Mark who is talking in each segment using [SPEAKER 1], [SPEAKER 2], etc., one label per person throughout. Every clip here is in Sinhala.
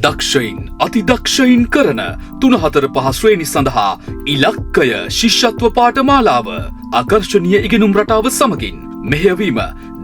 [SPEAKER 1] දක්ෂයින් අතිදක්ෂයින් කරන 3-4-5 ශ්‍රේණි සඳහා ඉලක්කය ශිෂ්‍යත්ව පාඨමාලාව ආකර්ශනීය ඉගෙනුම් රටාව සමගින් මෙහෙයවීම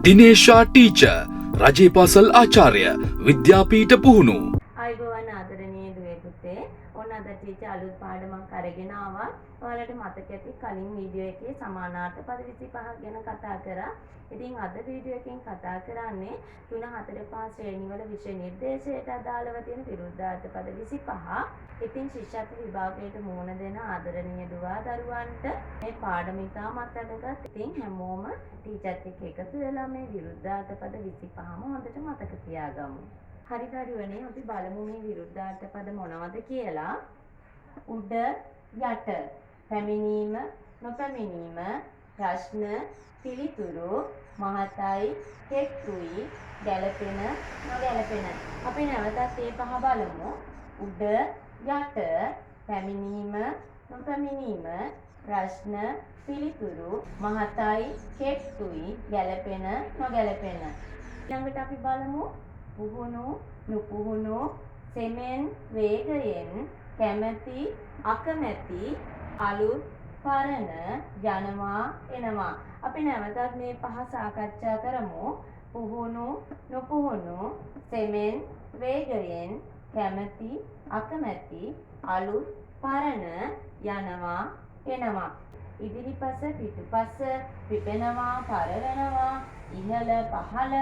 [SPEAKER 1] දිනේෂා ටීචර් රජේ පාසල් ආචාර්ය විද්‍යාපීඨ පුහුණු
[SPEAKER 2] අයිබෝවන් ආදරණීය දුවේ පුතේ ඔන්න අද ටීචර් අලුත් පාඩමක් අරගෙන ආවා. ඔයාලට මතක ඇති කලින් වීඩියෝ එකේ සමානාර්ථ පද 25ක් ගැන කතා කරා. ඉතින් අද වීඩියෝ එකෙන් කතා කරන්නේ 3-4-5 ශ්‍රේණිවල විෂය නිර්දේශයට අදාළව තියෙන විරුද්ධාර්ථ පද 25. ඉතින් ශිෂ්‍යත්ව විභාගයට මුහුණ දෙන ආදරණීය දුවා දරුවන්ට මේ පාඩම ඉතාමත් වැදගත්. ඉතින් හැමෝම ටීචර්ත් එක්ක එකතු වෙලා මේ විරුද්ධාර්ථ පද 25ම හොඳට මතක තියාගමු. හරි දරුවනේ අපි බලමු මේ විරුද්ධාර්ථ පද මොනවද කියලා. උඩ යට පැමිණීම නොපැමිණීම ප්‍රශ්න පිළිතුරු මහතයි කෙට්ටුයි ගැළපෙන නොගැළපෙන. අපි නැවතත් මේ පහ බලමු. උඩ යට පැමිණීම නොපැමිණීම ප්‍රශ්න පිළිතුරු මහතයි කෙට්ටුයි ගැළපෙන නොගැළපෙන. ඊළඟට අපි බලමු පුහුණු නුපුහුණු සෙමෙන් වේගයෙන් කැමැති අකමැති අලුත් පරණ යනවා එනවා. අපි නැවතත් මේ පහ සාකච්ඡා කරමු. පුහුණු නුපුහුණු සෙමෙන් වේගයෙන් කැමැති අකමැති අලුත් පරණ යනවා එනවා. ඉදිරිපස පිටුපස පිපෙනවා පරවනවා ඉහළ පහළ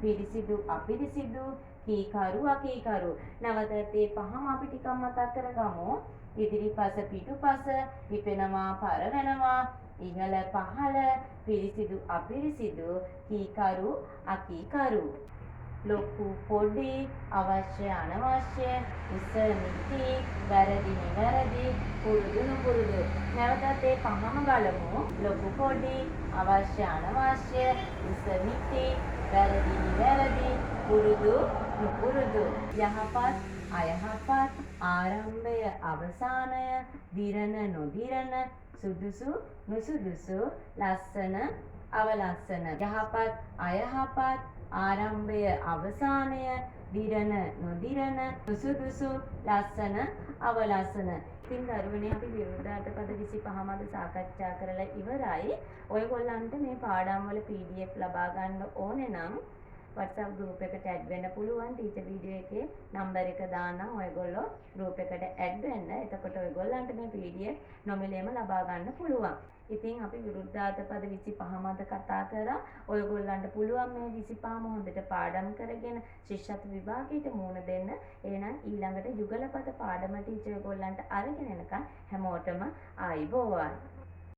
[SPEAKER 2] පිරිසිදු අපිරිසිදු කීකරු අකීකරු. නැවතත් මේ පහම අපි ටිකක් මතක් කරගමු. ඉදිරිපස පිටුපස පිපෙනවා පරවනවා ඉහළ පහළ පිරිසිදු අපිරිසිදු කීකරු අකීකරු. ලොකු පොඩි අවශ්‍ය අනවශ්‍ය උස නිති වැරදි නිවැරදි පුරුදු නුපුරුදු. නැවතත් මේ පහම බලමු. ලොකු පොඩි අවශ්‍ය අනවශ්‍ය උස නිති වැරදි නිවැරදි පුරුදු නුපුරුදු. යහපත් අයහපත් ආරම්භය අවසානය දිරණ නොදිරණ සුදුසු නුසුදුසු ලස්සන අවලස්සන. යහපත් අයහපත් ආරම්භය අවසානය දිරණ නොදිරණ සුදුසු ලස්සන අවලස්සන. ඉතින් දරුවනේ අපි විරුද්ධාර්ථ පද 25ම අද සාකච්ඡා කරලා ඉවරයි. ඔයගොල්ලන්ට මේ පාඩම් වල PDF ලබා ගන්න ඕනේ නම් WhatsApp group එකට add වෙන්න පුළුවන්. ටීචර් වීඩියෝ එකේ නම්බර් එක දාන්නම්. ඔයගොල්ලෝ group එකට add වෙන්න. එතකොට ඔයගොල්ලන්ට මේ PDF නොමිලේම ලබා ගන්න පුළුවන්. ඉතින් අපි විරුද්ධාර්ථ පද 25ම අද කතා කරා. ඔයගොල්ලන්ට පුළුවන් මේ 25ම හොඳට පාඩම් කරගෙන ශිෂ්‍යත්ව විභාගයට මුහුණ දෙන්න. එහෙනම් ඊළඟට යුගල පද පාඩම ටීචර් ඔයගොල්ලන්ට අරගෙන එනකන් හැමෝටම ආයිබෝවන්.